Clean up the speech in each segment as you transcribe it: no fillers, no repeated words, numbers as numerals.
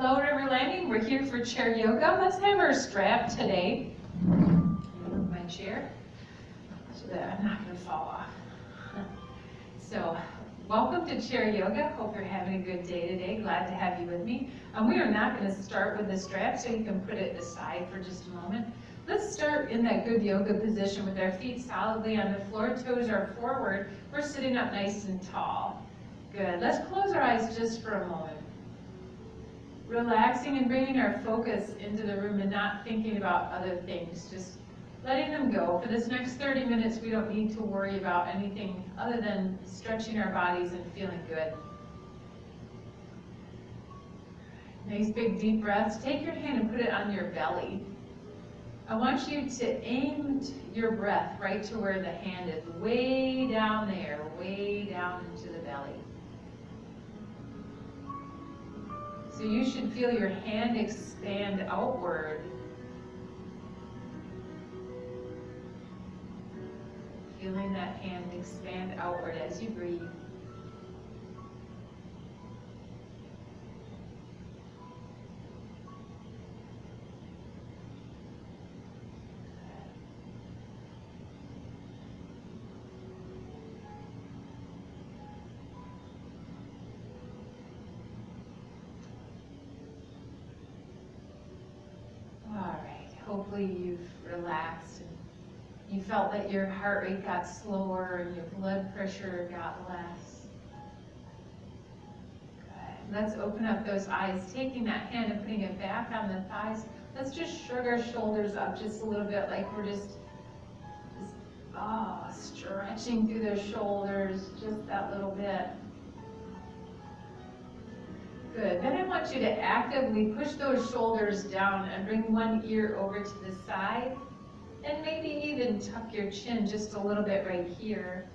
Hello, River Landing. We're here for chair yoga. Let's have our strap today. Move my chair so that I'm not going to fall off. So, welcome to chair yoga. Hope you're having a good day today. Glad to have you with me. We are not going to start with the strap, so you can put it aside for just a moment. Let's start in that good yoga position with our feet solidly on the floor. Toes are forward. We're sitting up nice and tall. Good. Let's close our eyes just for a moment. Relaxing and bringing our focus into the room and not thinking about other things, just letting them go. For this next 30 minutes, we don't need to worry about anything other than stretching our bodies and feeling good. Nice big deep breaths. Take your hand and put it on your belly. I want you to aim your breath right to where the hand is, way down there, way down into the belly. So you should feel your hand expand outward. Feeling that hand expand outward as you breathe. Hopefully you've relaxed and you felt that your heart rate got slower and your blood pressure got less. Good. Let's open up those eyes, taking that hand and putting it back on the thighs. Let's just shrug our shoulders up just a little bit, like we're just stretching through those shoulders, just that little bit. Good. Then I want you to actively push those shoulders down and bring one ear over to the side. And maybe even tuck your chin just a little bit right here.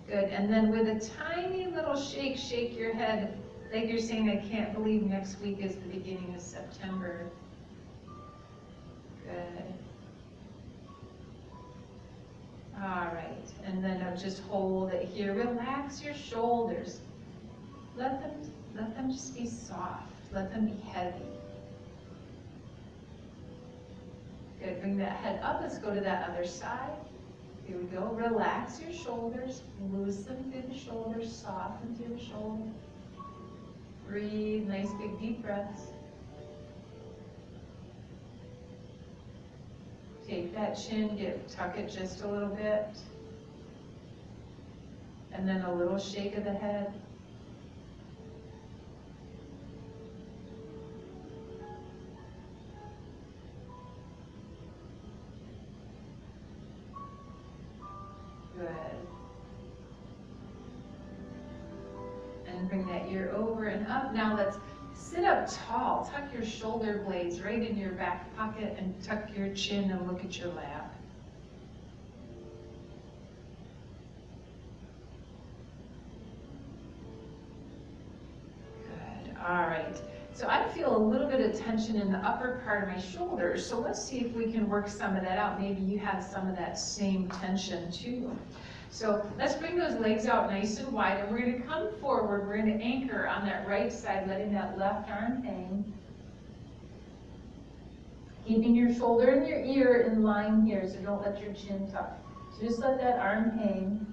Good. And then with a tiny little shake, shake your head like you're saying, I can't believe next week is the beginning of September. Good. All right. And then I'll just hold it here. Relax your shoulders. Let them just be soft. Let them be heavy. Good. Bring that head up. Let's go to that other side. Here we go. Relax your shoulders. Loosen through the shoulders. Soften through the shoulder. Breathe. Nice big deep breaths. Take that chin. Tuck it just a little bit. And then a little shake of the head. Good. And bring that ear over and up. Now let's sit up tall. Tuck your shoulder blades right in your back pocket and tuck your chin and look at your lap. Good. All right. So I feel a little bit of tension in the upper part of my shoulders. So let's see if we can work some of that out. Maybe you have some of that same tension too. So let's bring those legs out nice and wide. And we're going to come forward. We're going to anchor on that right side, letting that left arm hang. Keeping your shoulder and your ear in line here, so don't let your chin tuck. So just let that arm hang.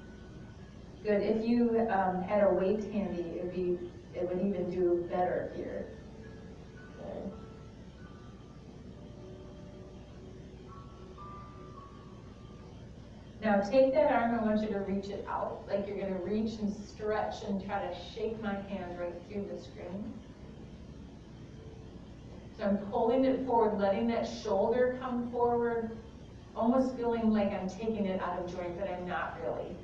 Good. If you had a weight handy, it would even do better here. Okay. Now take that arm, I want you to reach it out, like you're going to reach and stretch and try to shake my hand right through the screen. So I'm pulling it forward, letting that shoulder come forward, almost feeling like I'm taking it out of joint, but I'm not really.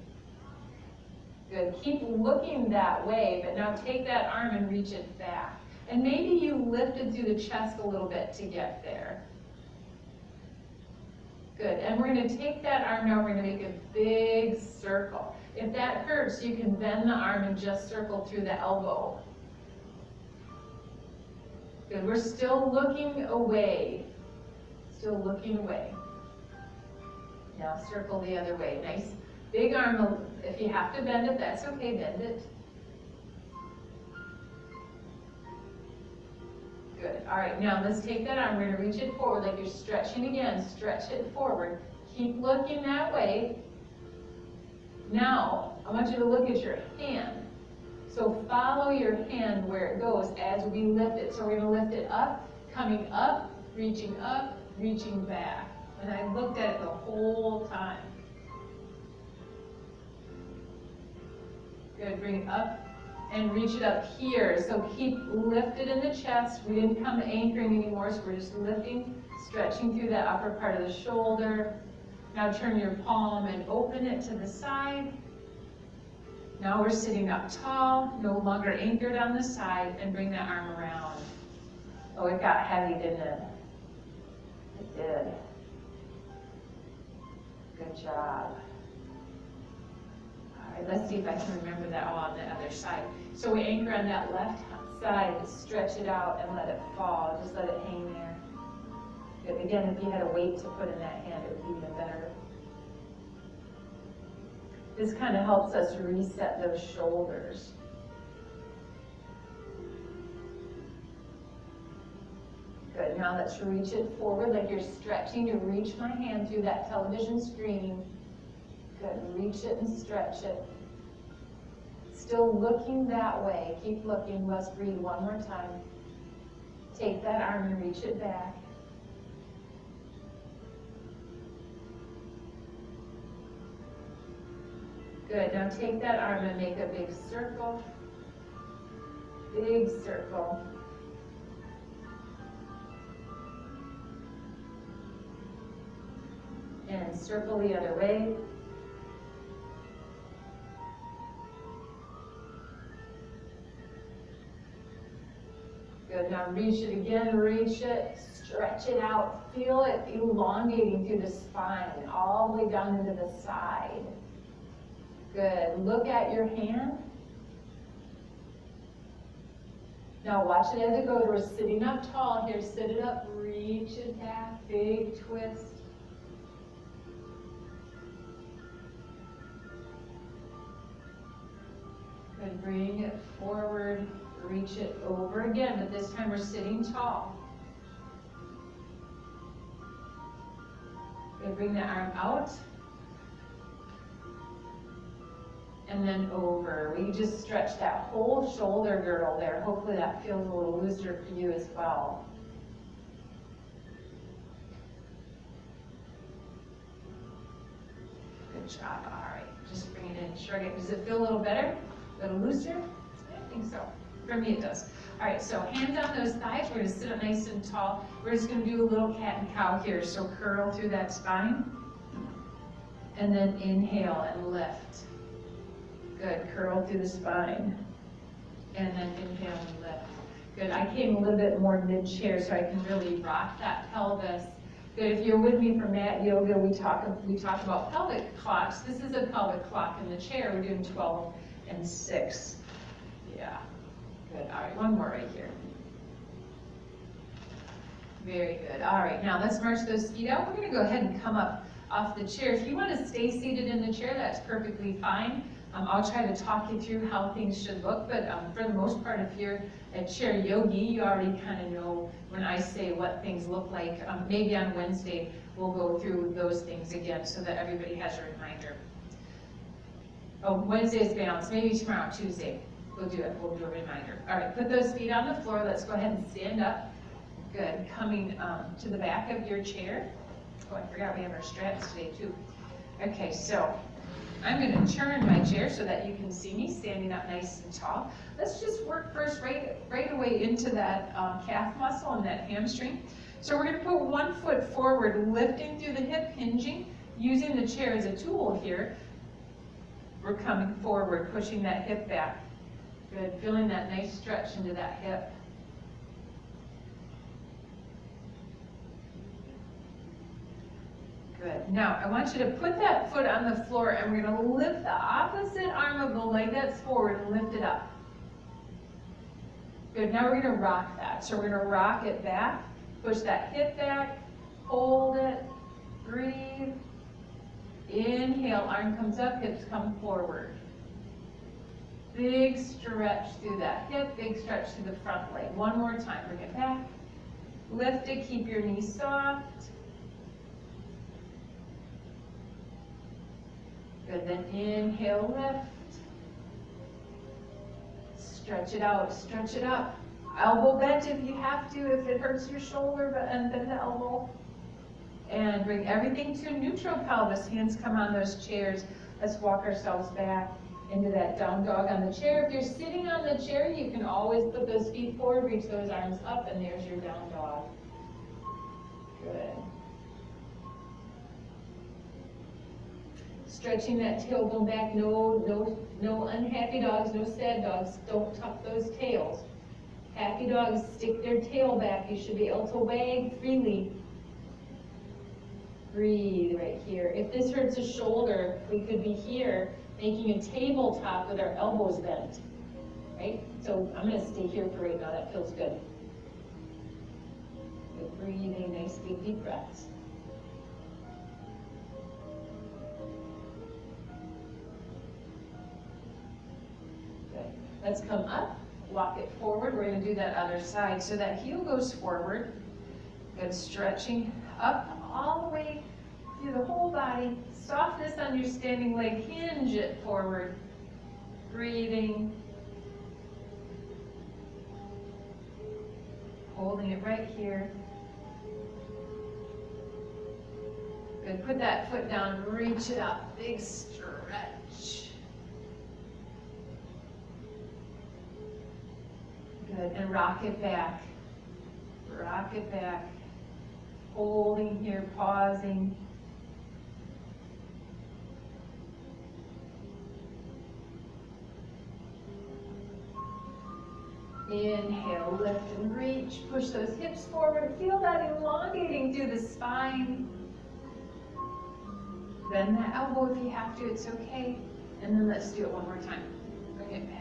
Good. Keep looking that way, but now take that arm and reach it back. And maybe you lifted through the chest a little bit to get there. Good. And we're going to take that arm now, we're going to make a big circle. If that hurts, you can bend the arm and just circle through the elbow. Good. We're still looking away. Still looking away. Now circle the other way. Nice big arm. If you have to bend it, that's okay. Bend it. Good. All right, now let's take that arm. We're going to reach it forward like you're stretching again. Stretch it forward. Keep looking that way. Now, I want you to look at your hand. So follow your hand where it goes as we lift it. So we're going to lift it up, coming up, reaching back. And I looked at it the whole time. Good. Bring it up and reach it up here. So keep lifted in the chest. We didn't come to anchoring anymore, so we're just lifting, stretching through that upper part of the shoulder. Now turn your palm and open it to the side. Now we're sitting up tall, no longer anchored on the side, and bring that arm around. Oh, it got heavy, didn't it? It did. Good job. All right, let's see if I can remember that all on the other side. So we anchor on that left side, stretch it out and let it fall. Just let it hang there. Good. Again, if you had a weight to put in that hand, it would be even better. This kind of helps us reset those shoulders. Good. Now let's reach it forward like you're stretching to reach my hand through that television screen. Good. Reach it and stretch it. Still looking that way. Keep looking. Let's breathe one more time. Take that arm and reach it back. Good. Now take that arm and make a big circle. Big circle. And circle the other way. Good. Now reach it again. Reach it. Stretch it out. Feel it elongating through the spine, all the way down into the side. Good. Look at your hand. Now watch it as it goes. We're sitting up tall here. Sit it up. Reach it back. Big twist. Good. Bring it forward. Reach it over again, but this time we're sitting tall. Good. Bring the arm out. And then over. We just stretch that whole shoulder girdle there. Hopefully that feels a little looser for you as well. Good job. All right. Just bring it in. Shrug it. Does it feel a little better? A little looser? I think so. For me it does. All right. So hands on those thighs. We're going to sit up nice and tall. We're just going to do a little cat and cow here. So curl through that spine. And then inhale and lift. Good. Curl through the spine. And then inhale and lift. Good. I came a little bit more mid-chair so I can really rock that pelvis. Good. If you're with me for mat yoga, we talk about pelvic clocks. This is a pelvic clock in the chair. We're doing 12 and 6. Yeah. Good. All right. One more right here. Very good. All right. Now let's march those feet out. We're going to go ahead and come up off the chair. If you want to stay seated in the chair, that's perfectly fine. I'll try to talk you through how things should look, but for the most part, if you're a chair yogi, you already kind of know when I say what things look like. Maybe on Wednesday, we'll go through those things again so that everybody has a reminder. Oh, Wednesday is balance. Maybe tomorrow, Tuesday, we'll do it. We'll do a reminder. All right, put those feet on the floor. Let's go ahead and stand up. Good. Coming to the back of your chair. Oh, I forgot we have our straps today, too. Okay, so I'm going to turn my chair so that you can see me standing up nice and tall. Let's just work first right away into that calf muscle and that hamstring. So we're going to put one foot forward, lifting through the hip, hinging, using the chair as a tool here. We're coming forward, pushing that hip back. Good, feeling that nice stretch into that hip. Good. Now, I want you to put that foot on the floor and we're going to lift the opposite arm of the leg that's forward and lift it up. Good. Now we're going to rock that. So we're going to rock it back, push that hip back, hold it, breathe. Inhale, arm comes up, hips come forward. Big stretch through that hip, big stretch through the front leg. One more time, bring it back. Lift it, keep your knees soft. Good, then inhale, lift. Stretch it out, stretch it up. Elbow bent if you have to, if it hurts your shoulder, and bend the elbow. And bring everything to neutral pelvis. Hands come on those chairs. Let's walk ourselves back into that down dog on the chair. If you're sitting on the chair, you can always put those feet forward, reach those arms up, and there's your down dog. Good. Stretching that tailbone back. No unhappy dogs, no sad dogs. Don't tuck those tails. Happy dogs stick their tail back. You should be able to wag freely. Breathe right here. If this hurts a shoulder, we could be here making a tabletop with our elbows bent, right? So I'm going to stay here for right now. That feels good. Good breathing, nice big deep breaths. Good. Let's come up, walk it forward. We're going to do that other side. So that heel goes forward. Good, stretching up all the way through the whole body. Softness on your standing leg, hinge it forward. Breathing. Holding it right here. Good, put that foot down, reach it up, big stretch. Good, and rock it back. Rock it back. Holding here, pausing. Inhale, lift and reach. Push those hips forward. Feel that elongating through the spine. Bend that elbow if you have to, it's okay. And then let's do it one more time. Bring it back.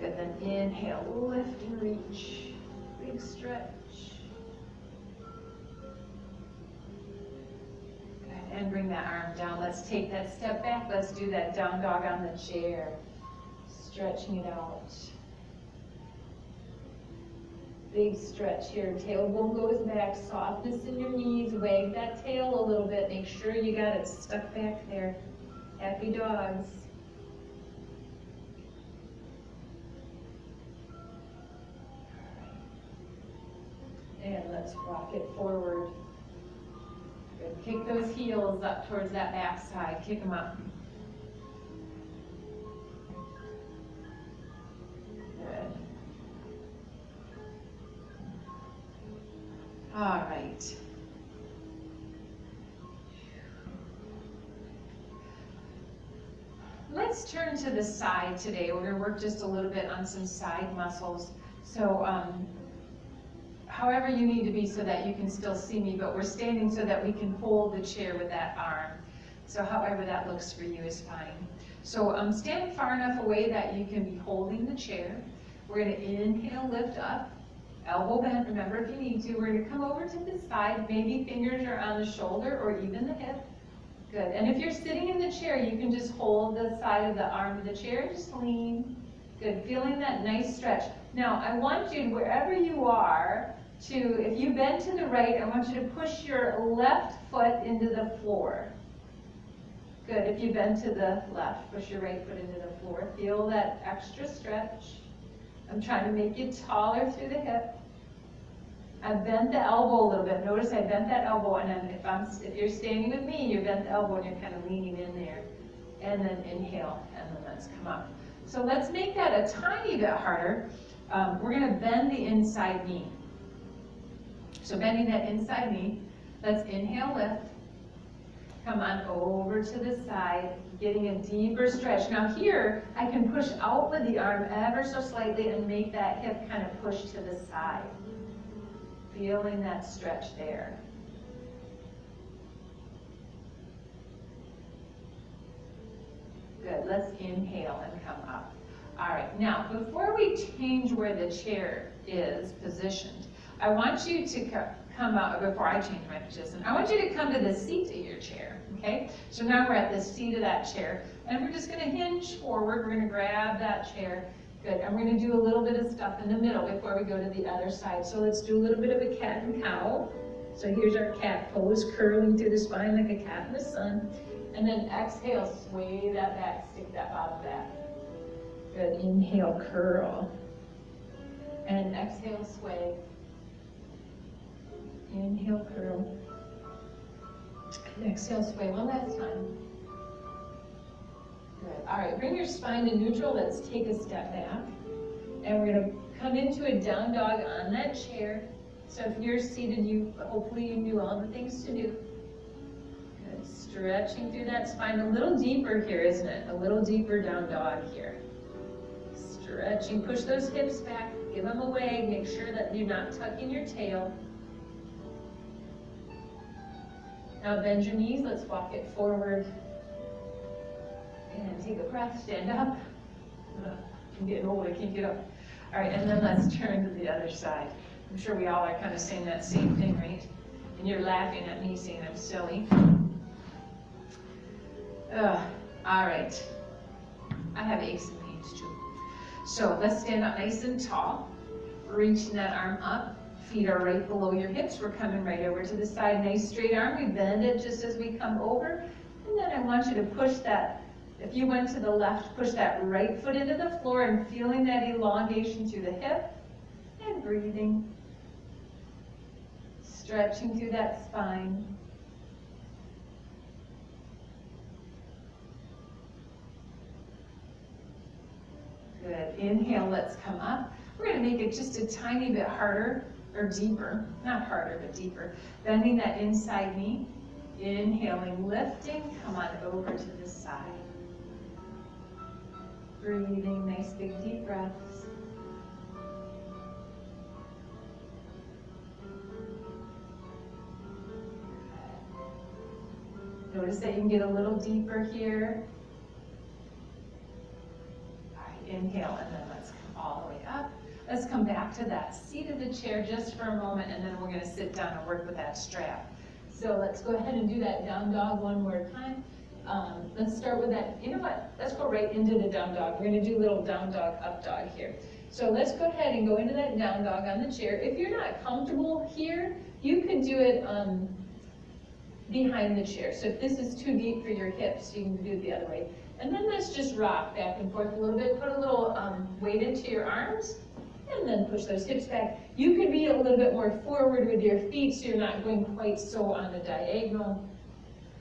Good, then inhale, lift and reach. Big stretch. And bring that arm down. Let's take that step back. Let's do that down dog on the chair. Stretching it out. Big stretch here. Tailbone goes back. Softness in your knees. Wag that tail a little bit. Make sure you got it stuck back there. Happy dogs. And let's rock it forward. Good. Kick those heels up towards that back side. Kick them up. Good. All right. Let's turn to the side today. We're going to work just a little bit on some side muscles. So, however you need to be so that you can still see me, but we're standing so that we can hold the chair with that arm. So however that looks for you is fine. So stand far enough away that you can be holding the chair. We're going to inhale, lift up, elbow bent, remember if you need to. We're going to come over to the side, maybe fingers are on the shoulder or even the hip. Good, and if you're sitting in the chair, you can just hold the side of the arm of the chair, just lean. Good, feeling that nice stretch. Now I want you, wherever you are, if you bend to the right, I want you to push your left foot into the floor. Good, if you bend to the left, push your right foot into the floor. Feel that extra stretch. I'm trying to make you taller through the hip. I bent the elbow a little bit. Notice I bent that elbow, and then if you're standing with me, you bent the elbow and you're kind of leaning in there. And then inhale, and then let's come up. So let's make that a tiny bit harder. We're going to bend the inside knee. So bending that inside knee, let's inhale, lift. Come on over to the side, getting a deeper stretch. Now here, I can push out with the arm ever so slightly and make that hip kind of push to the side. Feeling that stretch there. Good, let's inhale and come up. All right, now before we change where the chair is positioned, I want you to come out, before I change my position, I want you to come to the seat of your chair, okay? So now we're at the seat of that chair, and we're just gonna hinge forward, we're gonna grab that chair. Good, and we're gonna do a little bit of stuff in the middle before we go to the other side. So let's do a little bit of a cat and cow. So here's our cat pose, curling through the spine like a cat in the sun. And then exhale, sway that back, stick that bottom back. Good, inhale, curl. And exhale, sway. Inhale, curl. And exhale, sway one last time. Good, all right, bring your spine to neutral. Let's take a step back. And we're gonna come into a down dog on that chair. So if you're seated, hopefully you knew all the things to do. Good, stretching through that spine a little deeper here, isn't it? A little deeper down dog here. Stretching, push those hips back, give them a wag, make sure that you're not tucking your tail. Now bend your knees, let's walk it forward. And take a breath, stand up. I'm getting old, I can't get up. All right, and then let's turn to the other side. I'm sure we all are kind of saying that same thing, right? And you're laughing at me saying I'm silly. All right. I have aches and pains too. So let's stand up nice and tall. Reaching that arm up. Feet are right below your hips. We're coming right over to the side. Nice straight arm. We bend it just as we come over. And then I want you to push that. If you went to the left, push that right foot into the floor and feeling that elongation through the hip. And breathing. Stretching through that spine. Good. Inhale, let's come up. We're going to make it just a tiny bit harder or deeper. Not harder, but deeper. Bending that inside knee. Inhaling, lifting. Come on over to the side. Breathing, nice big deep breaths. Notice that you can get a little deeper here. All right, inhale, and then let's come all the way up. Let's come back to that seat of the chair just for a moment, and then we're going to sit down and work with that strap. So let's go ahead and do that down dog one more time. Let's start with that. You know what? Let's go right into the down dog. We're going to do a little down dog, up dog here. So let's go ahead and go into that down dog on the chair. If you're not comfortable here, you could do it behind the chair. So if this is too deep for your hips, you can do it the other way. And then let's just rock back and forth a little bit. Put a little weight into your arms, and then push those hips back. You could be a little bit more forward with your feet so you're not going quite so on the diagonal.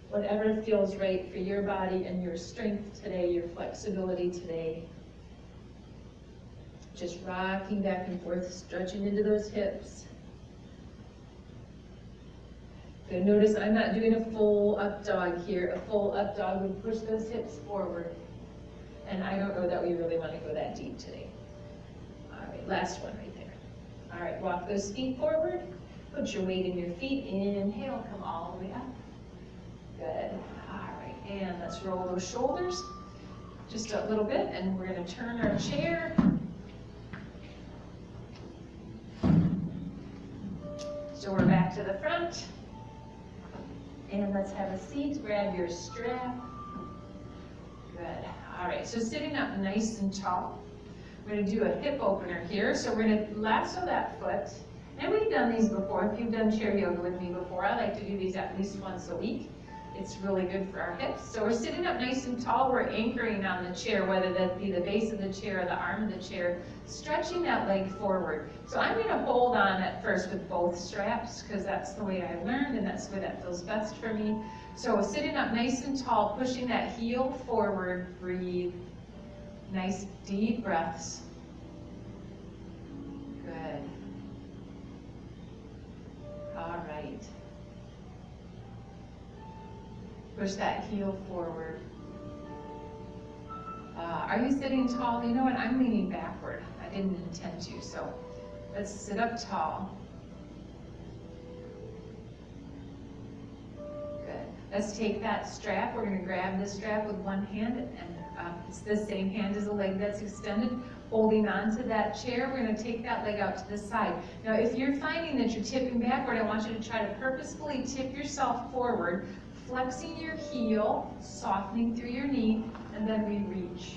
Whatever feels right for your body and your strength today, your flexibility today. Just rocking back and forth, stretching into those hips. Good. Notice I'm not doing a full up dog here. A full up dog would push those hips forward. And I don't know that we really want to go that deep today. All right, last one right there. All right, walk those feet forward. Put your weight in your feet. Inhale, come all the way up. Good. All right, and let's roll those shoulders just a little bit, and we're going to turn our chair. So we're back to the front. And let's have a seat. Grab your strap. Good. All right, so sitting up nice and tall. We're going to do a hip opener here. So we're going to lasso that foot. And we've done these before. If you've done chair yoga with me before, I like to do these at least once a week. It's really good for our hips. So we're sitting up nice and tall. We're anchoring on the chair, whether that be the base of the chair or the arm of the chair, stretching that leg forward. So I'm going to hold on at first with both straps because that's the way I learned and that's the way that feels best for me. So sitting up nice and tall, pushing that heel forward, breathe. Nice deep breaths. Good. All right. Push that heel forward. Are you sitting tall? You know what? I'm leaning backward. I didn't intend to, so let's sit up tall. Good. Let's take that strap. We're going to grab the strap with one hand, and it's the same hand as the leg that's extended, holding on to that chair. We're going to take that leg out to the side. Now, if you're finding that you're tipping backward, I want you to try to purposefully tip yourself forward, flexing your heel, softening through your knee, and then we reach.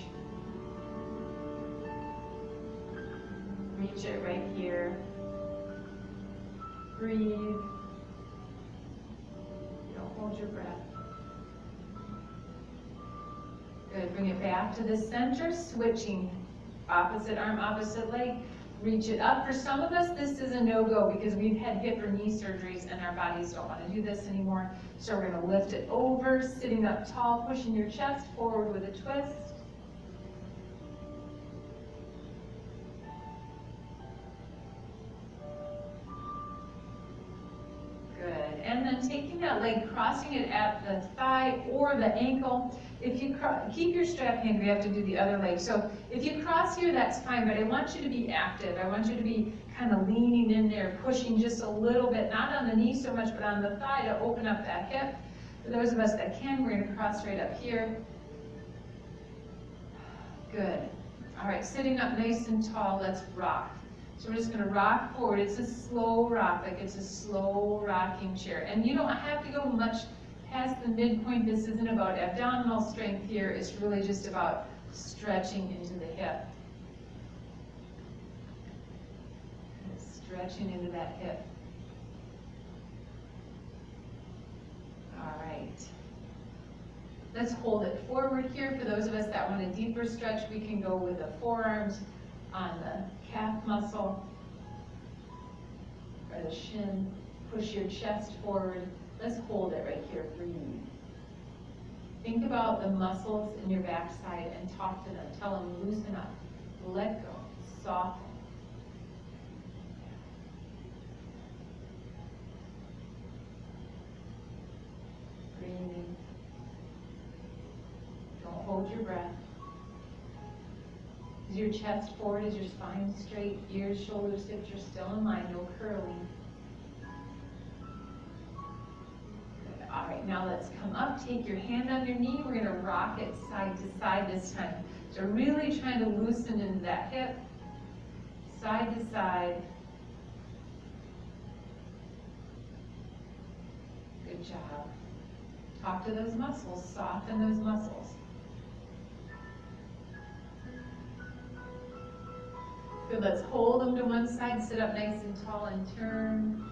Reach it right here. Breathe. Don't hold your breath. Good. Bring it back to the center, switching. Opposite arm, opposite leg. Reach it up. For some of us, this is a no-go because we've had hip or knee surgeries and our bodies don't want to do this anymore. So we're going to lift it over, sitting up tall, pushing your chest forward with a twist. Good. And then taking that leg, crossing it at the thigh or the ankle. If you keep your strap hand, we have to do the other leg. So if you cross here, that's fine, but I want you to be active. I want you to be kind of leaning in there, pushing just a little bit, not on the knee so much, but on the thigh to open up that hip. For those of us that can, we're going to cross right up here. Good. All right, sitting up nice and tall, let's rock. So we're just going to rock forward. It's a slow rock, like it's a slow rocking chair. And you don't have to go much past the midpoint. This isn't about abdominal strength here. It's really just about stretching into the hip. Stretching into that hip. All right. Let's hold it forward here. For those of us that want a deeper stretch, we can go with the forearms on the calf muscle or the shin. Push your chest forward. Let's hold it right here. Breathe. Think about the muscles in your backside and talk to them. Tell them, loosen up. Let go. Soften. Breathing. Don't hold your breath. Is your chest forward? Is your spine straight? Ears, shoulders, hips are still in line. No curling. All right, now let's come up, take your hand on your knee. We're gonna rock it side to side this time. So really trying to loosen into that hip, side to side. Good job. Talk to those muscles, soften those muscles. Good, let's hold them to one side, sit up nice and tall and turn.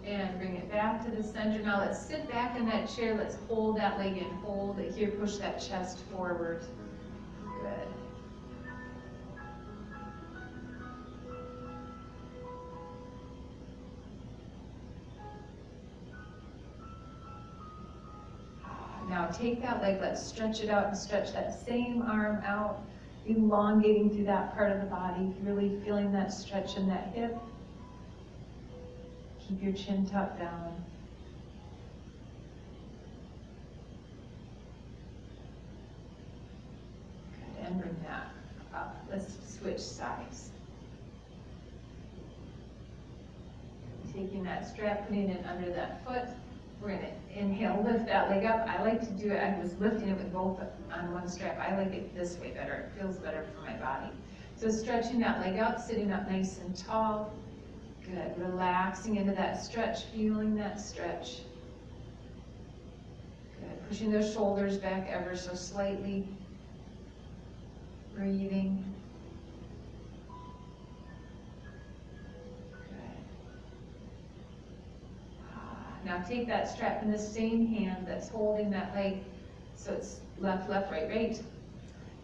And bring it back to the center. Now let's sit back in that chair. Let's hold that leg in. Hold it here. Push that chest forward. Good. Now take that leg. Let's stretch it out and stretch that same arm out, elongating through that part of the body. Really feeling that stretch in that hip. Keep your chin tucked down. Good, and bring that up. Let's switch sides. Taking that strap, putting it under that foot. We're going to inhale, lift that leg up. I like to do it, I was lifting it with both on one strap. I like it this way better. It feels better for my body. So stretching that leg out, sitting up nice and tall. Good, relaxing into that stretch, feeling that stretch. Good, pushing those shoulders back ever so slightly. Breathing. Good. Now take that strap in the same hand that's holding that leg, so it's left, left, right, right.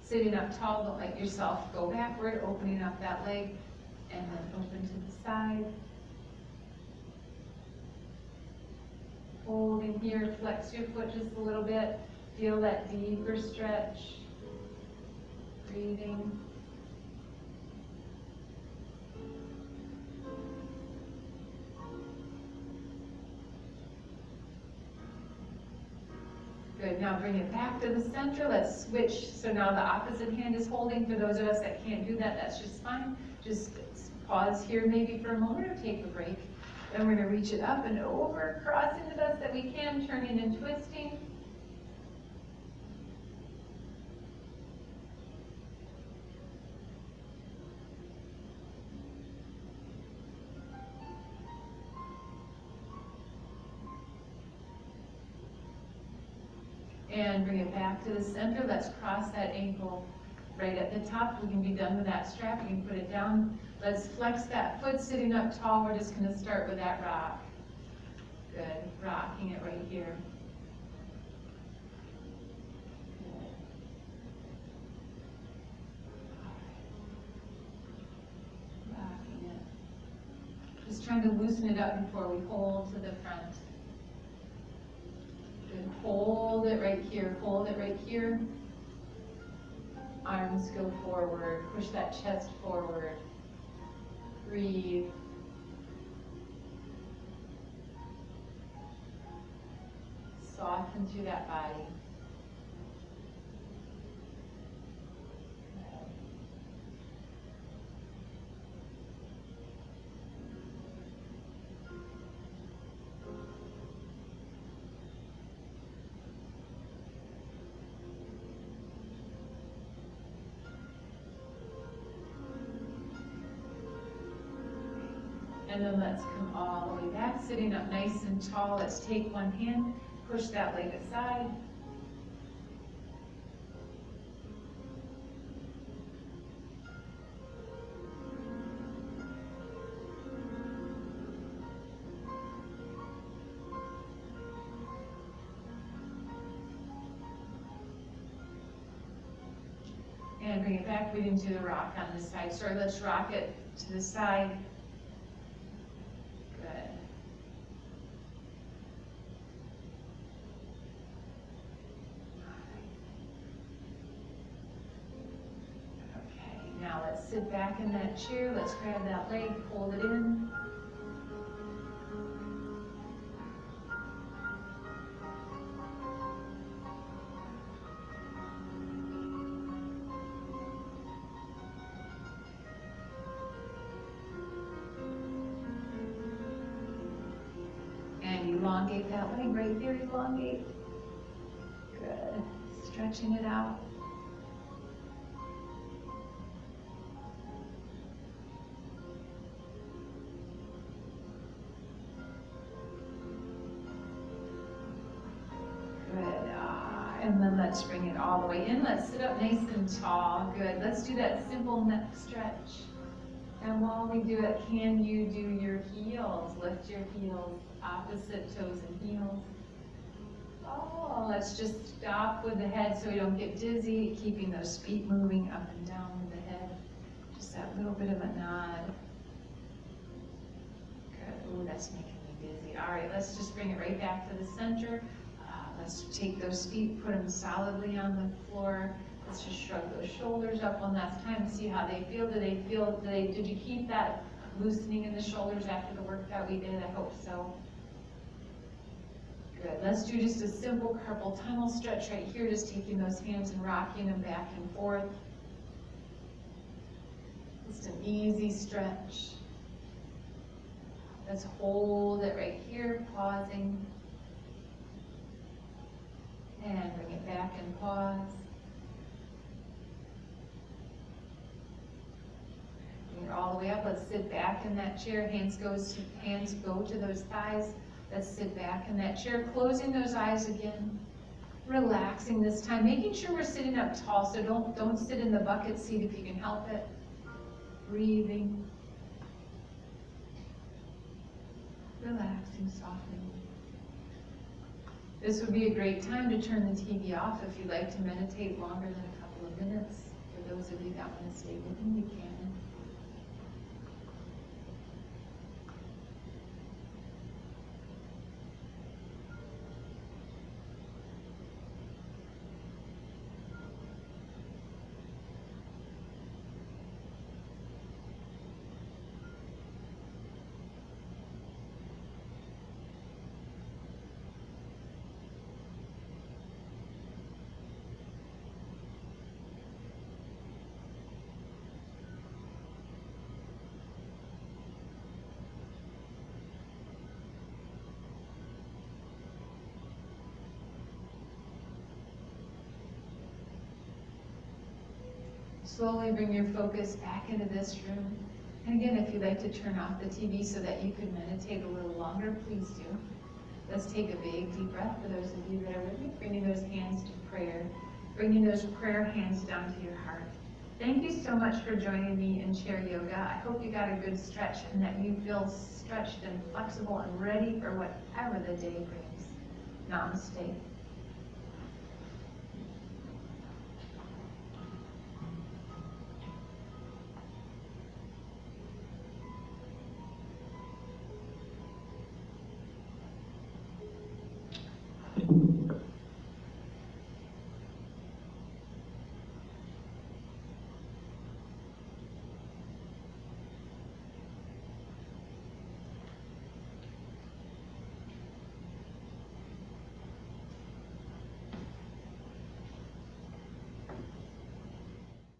Sitting up tall, don't let yourself go backward, opening up that leg. And then open to the side. Hold in here, flex your foot just a little bit. Feel that deeper stretch. Breathing. Good. Good, now bring it back to the center. Let's switch. So now the opposite hand is holding. For those of us that can't do that, that's just fine. Just pause here maybe for a moment or take a break. Then we're gonna reach it up and over, crossing the best that we can, turning and twisting. And bring it back to the center. Let's cross that ankle right at the top. We can be done with that strap. You can put it down. Let's flex that foot sitting up tall. We're just going to start with that rock. Good. Rocking it right here. Rocking it. Just trying to loosen it up before we hold to the front. Good. Hold it right here. Hold it right here. Arms go forward. Push that chest forward. Breathe. Soften through that body. And then let's come all the way back, sitting up nice and tall. Let's take one hand, push that leg aside. And bring it back, breathe into the rock on this side. Sorry, let's rock it to the side. Now let's sit back in that chair. Let's grab that leg, hold it in. And elongate that leg right there, elongate. Good. Stretching it out. And then let's bring it all the way in. Let's sit up nice and tall. Good. Let's do that simple neck stretch. And while we do it, can you do your heels? Lift your heels, opposite toes and heels. Oh, let's just stop with the head so we don't get dizzy, keeping those feet moving up and down with the head. Just that little bit of a nod. Good. Ooh, that's making me dizzy. All right, let's just bring it right back to the center. Let's take those feet, put them solidly on the floor. Let's just shrug those shoulders up one last time, see how they feel. Did you keep that loosening in the shoulders after the work that we did? I hope so. Good. Let's do just a simple carpal tunnel stretch right here, just taking those hands and rocking them back and forth. Just an easy stretch. Let's hold it right here, pausing. And bring it back and pause. Bring it all the way up. Let's sit back in that chair. Hands go to those thighs. Let's sit back in that chair, closing those eyes again. Relaxing this time, making sure we're sitting up tall, so don't sit in the bucket seat if you can help it. Breathing. Relaxing, softening. This would be a great time to turn the TV off if you'd like to meditate longer than a couple of minutes. For those of you that want to stay with me, you can. Slowly bring your focus back into this room. And again, if you'd like to turn off the TV so that you can meditate a little longer, please do. Let's take a big deep breath for those of you that are with me, bringing those hands to prayer, bringing those prayer hands down to your heart. Thank you so much for joining me in chair yoga. I hope you got a good stretch and that you feel stretched and flexible and ready for whatever the day brings. Namaste.